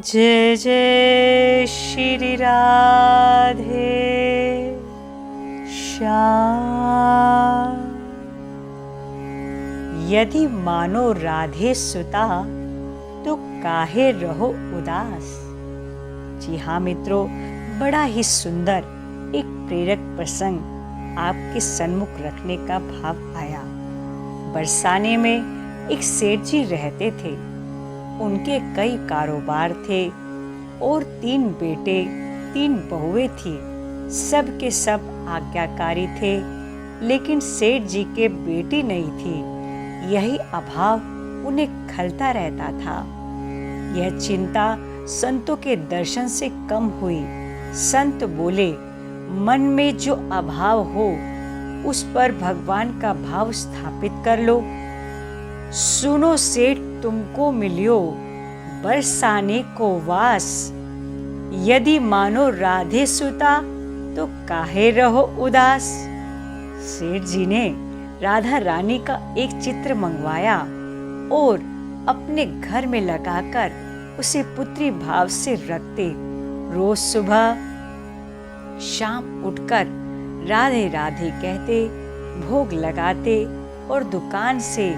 जय जय श्री राधे श्याम। यदि मानो राधे सुता तो काहे रहो उदास। जी हाँ मित्रों, बड़ा ही सुंदर एक प्रेरक प्रसंग आपके सन्मुख रखने का भाव आया। बरसाने में एक सेठ जी रहते थे। उनके कई कारोबार थे और 3 बेटे 3 बहुएं थी। सब के सब आज्ञाकारी थे, लेकिन सेठ जी के बेटी नहीं थी। यही अभाव उन्हें खलता रहता था। यह चिंता संतों के दर्शन से कम हुई। संत बोले, मन में जो अभाव हो उस पर भगवान का भाव स्थापित कर लो। सुनो सेठ, तुमको मिलियो बरसाने को वास। यदि मानो राधे सुता तो काहे रहो उदास। सेठ जी ने राधा रानी का एक चित्र मंगवाया और अपने घर में लगाकर उसे पुत्री भाव से रखते। रोज सुबह शाम उठकर राधे राधे कहते, भोग लगाते और दुकान से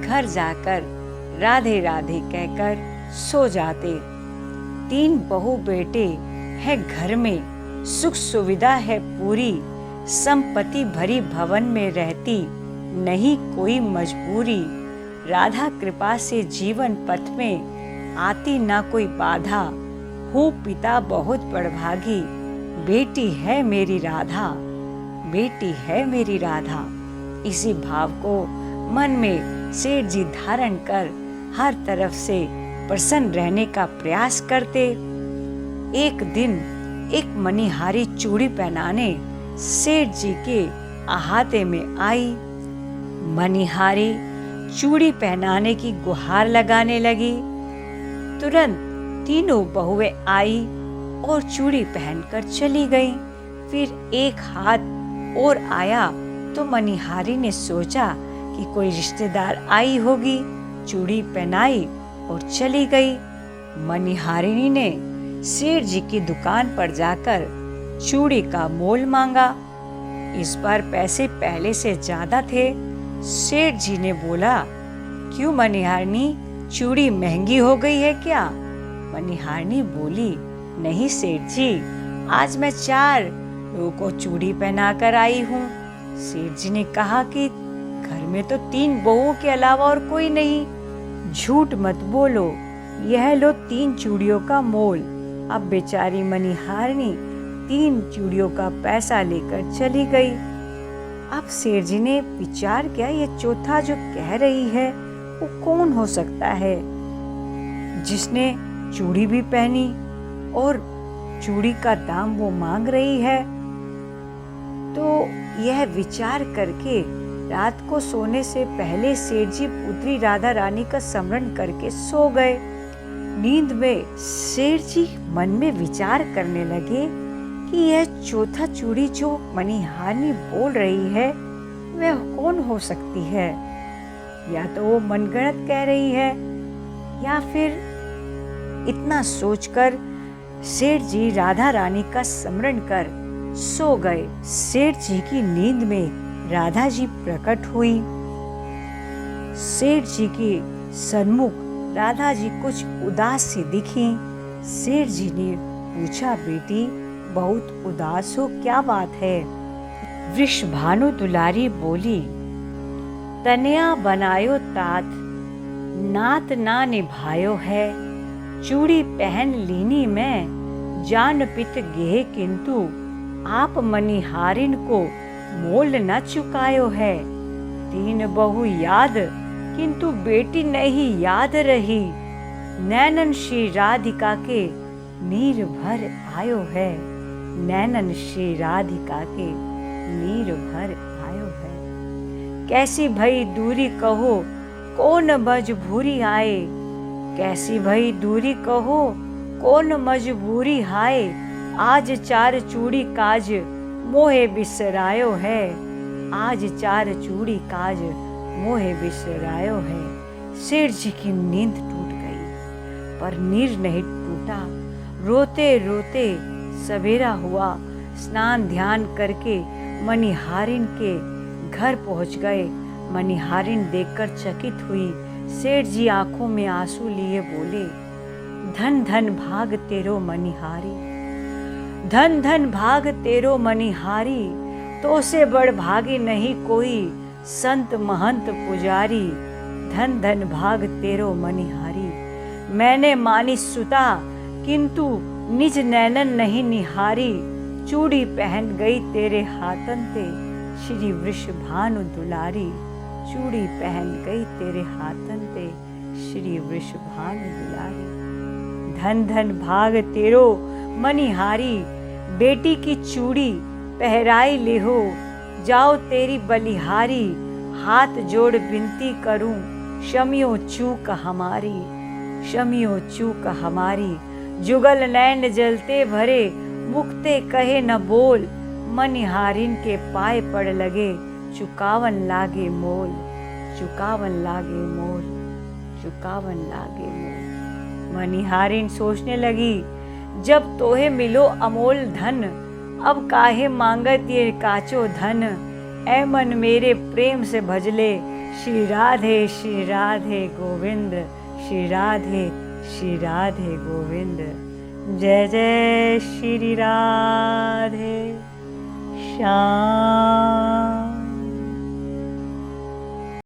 घर जाकर राधे राधे कहकर सो जाते। 3 बहू बेटे है घर में, सुख सुविधा है पूरी। संपत्ति भरी भवन में रहती, नहीं कोई मजबूरी। राधा कृपा से जीवन पथ में आती ना कोई बाधा। हूँ पिता बहुत बड़भागी, बेटी है मेरी राधा, बेटी है मेरी राधा। इसी भाव को मन में सेठ जी धारण कर हर तरफ से प्रसन्न रहने का प्रयास करते। एक दिन एक मणिहारी चूड़ी पहनाने सेठ जी के अहाते में आई। मणिहारी चूड़ी पहनाने की गुहार लगाने लगी। तुरंत तीनों बहुएं आई और चूड़ी पहनकर चली गईं। फिर एक हाथ और आया तो मणिहारी ने सोचा कि कोई रिश्तेदार आई होगी, चूड़ी पहनाई और चली गई। मणिहारिणी ने सेठ जी की दुकान पर जाकर चूड़ी का मोल मांगा। इस बार पैसे पहले से ज्यादा थे। सेठ जी ने बोला, क्यों मणिहारिणी, चूड़ी महंगी हो गई है क्या? मणिहारिणी बोली, नहीं सेठ जी, आज मैं 4 लोगों को चूड़ी पहनाकर आई हूँ। सेठ जी ने कहा कि घर में तो 3 बहुओं के अलावा और कोई नहीं। झूठ मत बोलो, यह लो 3 चूड़ियों का मोल। अब बेचारी मणिहारिणी 3 चूड़ियों का पैसा लेकर चली गई। अब सेठ जी ने विचार किया, ये चौथा जो कह रही है वो कौन हो सकता है, जिसने चूड़ी भी पहनी और चूड़ी का दाम वो मांग रही है। तो यह विचार करके रात को सोने से पहले सेठ जी पुत्री राधा रानी का स्मरण करके सो गए। नींद में सेठ जी मन में विचार करने लगे कि यह चौथा चूड़ी जो मणिहारिणी बोल रही है वह कौन हो सकती है। या तो वो मनगढ़ंत कह रही है या फिर। इतना सोचकर सेठ जी राधा रानी का स्मरण कर सो गए। सेठ जी की नींद में राधा जी प्रकट हुई। सेठ जी के सन्मुख राधा जी कुछ उदास सी दिखी। सेठ जी ने पूछा, बेटी बहुत उदास हो, क्या बात है? वृषभानु दुलारी बोली, तनया बनायो तात, नात ना निभायो है। चूड़ी पहन लीनी में, जान पित गेह किंतु, आप मणिहारिन को मोल न चुकायो है। 3 बहू याद किंतु बेटी नहीं याद रही। नैनन श्री राधिका के नीर भर आयो है, नैनन श्री राधिका के नीर भर आयो है। कैसी भई दूरी कहो, कौन मजबूरी आए। कैसी भई दूरी कहो, कौन मजबूरी हाय। आज 4 चूड़ी काज मोहे बिसरायो है। आज 4 चूड़ी काज मोहे बिसरायो है। सेठ जी की नींद टूट गई। पर नीर नहीं टूटा। रोते रोते सवेरा हुआ, स्नान ध्यान करके मणिहारिन के घर पहुंच गए। मणिहारिन देखकर चकित हुई। सेठ जी आंखों में आंसू लिए बोले, धन धन भाग तेरो मणिहारी, धन धन भाग तेरो मणिहारी, तो से बड़ भागी नहीं कोई, संत महंत पुजारी। धन धन भाग तेरो मणिहारी, मैंने मानी सुता, किंतु निज नैनन नहीं निहारी। चूड़ी पहन गई तेरे हाथन ते, श्री वृषभानु दुलारी। चूड़ी पहन गई तेरे हाथन ते, श्री वृषभानु दुलारी। धन धन भाग तेरो मणिहारी, बेटी की चूड़ी पहराई लेहो, जाओ तेरी बलिहारी। हाथ जोड़ विनती करूं, क्षमियो चूक हमारी, क्षमियो चूक हमारी। जुगल नैन जलते भरे, मुक्ते कहे न बोल। मणिहारिन के पाए पड़ लगे, चुकावन लागे मोल, चुकावन लागे मोल, चुकावन लागे मोल। मणिहारिन सोचने लगी, जब तोहे मिलो अमोल धन, अब काहे मांगत ये काचो धन। ऐ मन मेरे प्रेम से भजले, श्री राधे गोविंद, श्री राधे गोविंद। जय जय श्री राधे श्याम।